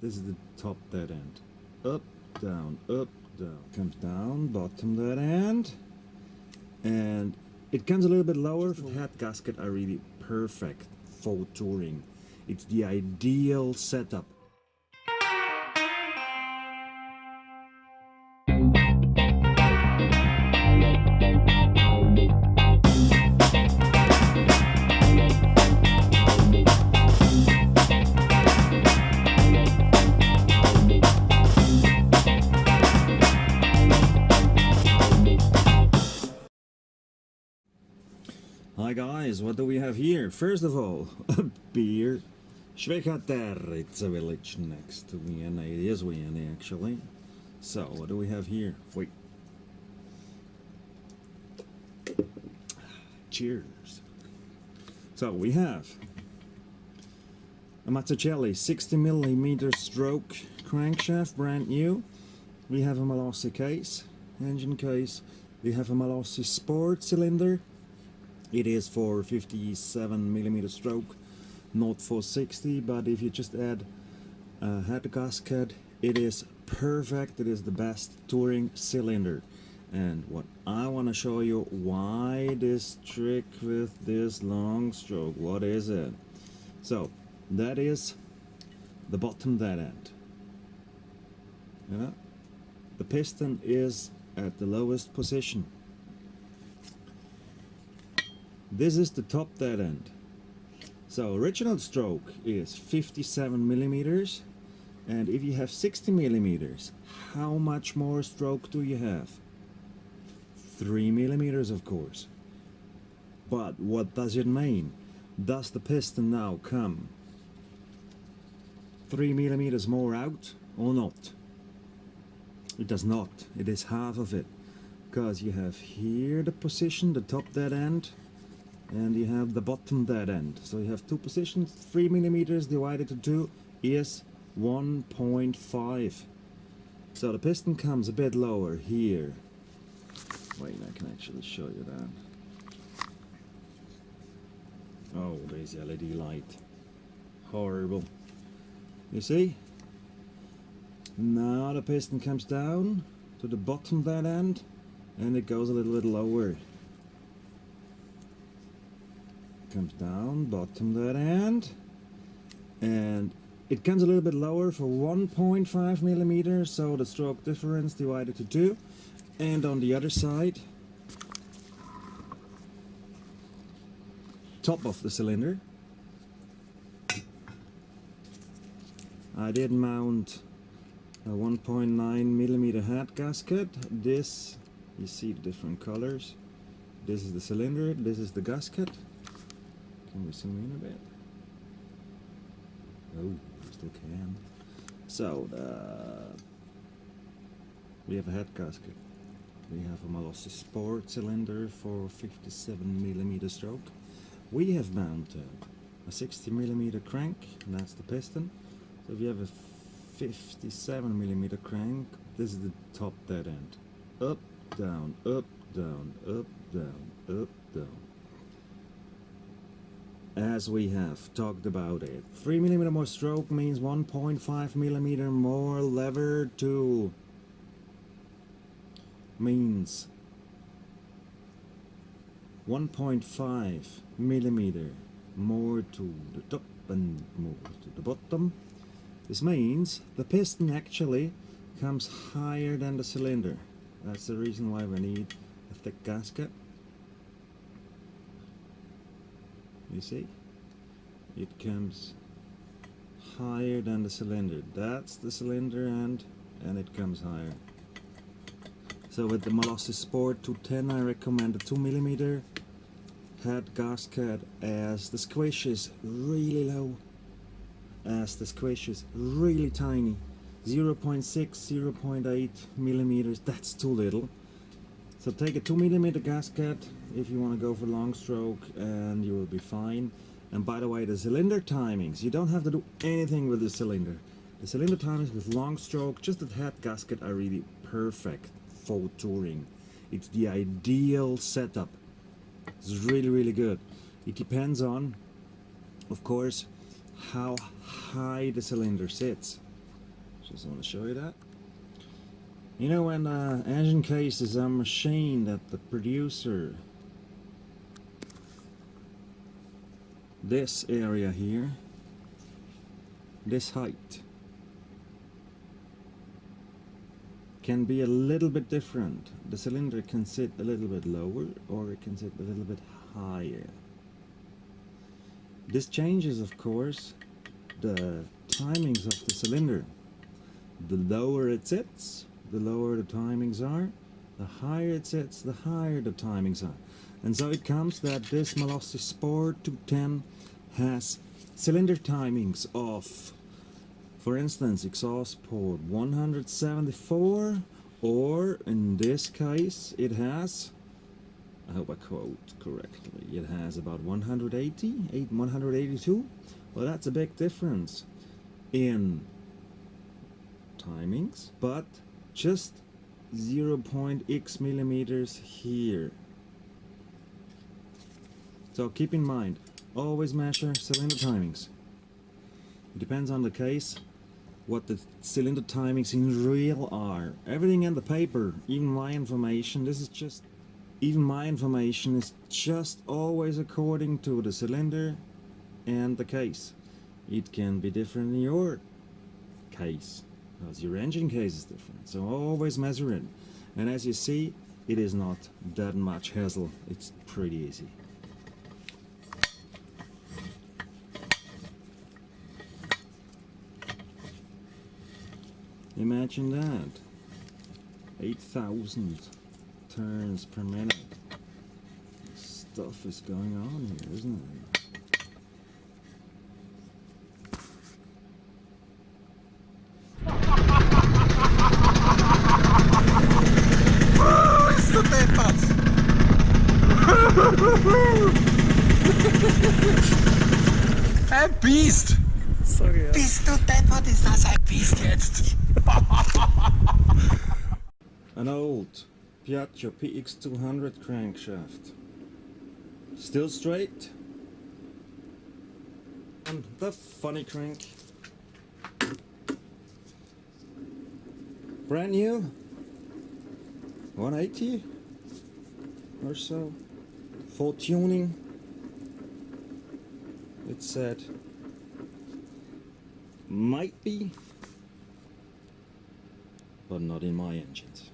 This is the top dead end. Up, down, comes down, bottom dead end, and it comes a little bit lower. The head gasket are really perfect for touring. It's the ideal setup. Hi guys, what do we have here? First of all, a beer. Schweigater, it's a village next to Vienna. It is Vienna actually. So, what do we have here? Wait. Cheers. So, we have a Mazzucchelli 60mm stroke crankshaft, brand new. We have a Malossi case, engine case. We have a Malossi sport cylinder. It is for 57mm stroke, not for 60, but if you just add a head gasket, it is perfect. It is the best touring cylinder. And what I want to show you, why this trick with this long stroke, what is it? So that is the bottom dead end. Yeah? The piston is at the lowest position. This is the top dead end. So original stroke is 57mm, and if you have 60mm, how much more stroke do you have? 3mm, of course. But what does it mean? Does the piston now come 3mm more out or not? It does not. It is half of it, because you have here the position, the top dead end, and you have the bottom dead end. So you have two positions. 3mm divided to 2 is 1.5. So the piston comes a bit lower here. Wait, I can actually show you that. Oh, there's the LED light. Horrible. You see? Now the piston comes down to the bottom dead end, and it goes a little bit lower. Comes down, bottom dead end, and it comes a little bit lower for 1.5mm, so the stroke difference divided to 2. And on the other side, top of the cylinder, I did mount a 1.9mm head gasket. This, you see the different colors. This is the cylinder, this is the gasket. Can we zoom in a bit? Oh, we still can. So, we have a head gasket. We have a Malossi sport cylinder for 57mm stroke. We have mounted a 60mm crank, and that's the piston. So if you have a 57mm crank, this is the top dead end. Up, down, up, down, up, down, up, down. As we have talked about it, 3mm more stroke means 1.5mm more lever to, means 1.5mm more to the top and more to the bottom. This means the piston actually comes higher than the cylinder. That's the reason why we need a thick gasket. You see, it comes higher than the cylinder. That's the cylinder end, and it comes higher. So with the Malossi Sport 210, I recommend a 2mm head gasket, as the squish is really low, as the squish is really tiny. 0.6, 0.8mm, that's too little. So take a 2mm gasket if you want to go for long stroke, and you will be fine. And by the way, the cylinder timings, you don't have to do anything with the cylinder. The cylinder timings with long stroke, just the head gasket, are really perfect for touring. It's the ideal setup. It's really, really good. It depends on, of course, how high the cylinder sits. Just want to show you that. You know, when engine cases are machined at the producer, this area here, this height, can be a little bit different. The cylinder can sit a little bit lower or it can sit a little bit higher. This changes, of course, the timings of the cylinder. The lower it sits, the lower the timings are. The higher it sits, the higher the timings are. And so it comes that this Malossi Sport 210 has cylinder timings of, for instance, exhaust port 174, or in this case it has, I hope I quote correctly, it has about 182. Well, that's a big difference in timings, but just 0.x millimeters here. So keep in mind, always measure cylinder timings. It depends on the case what the cylinder timings in real are. Everything in the paper, even my information, even my information is just always according to the cylinder and the case. It can be different in your case, because your engine case is different. So always measure it. And as you see, it is not that much hassle. It's pretty easy. Imagine that. 8,000 turns per minute. Stuff is going on here, isn't it? Bist du deppert? Ein Biest! Sorry, ja. Bist du deppert? Ist das ein Biest jetzt? An old Piaggio PX200 crankshaft. Still straight. And the funny crank. Brand new. 180 or so. Full tuning. It said might be, but not in my engines.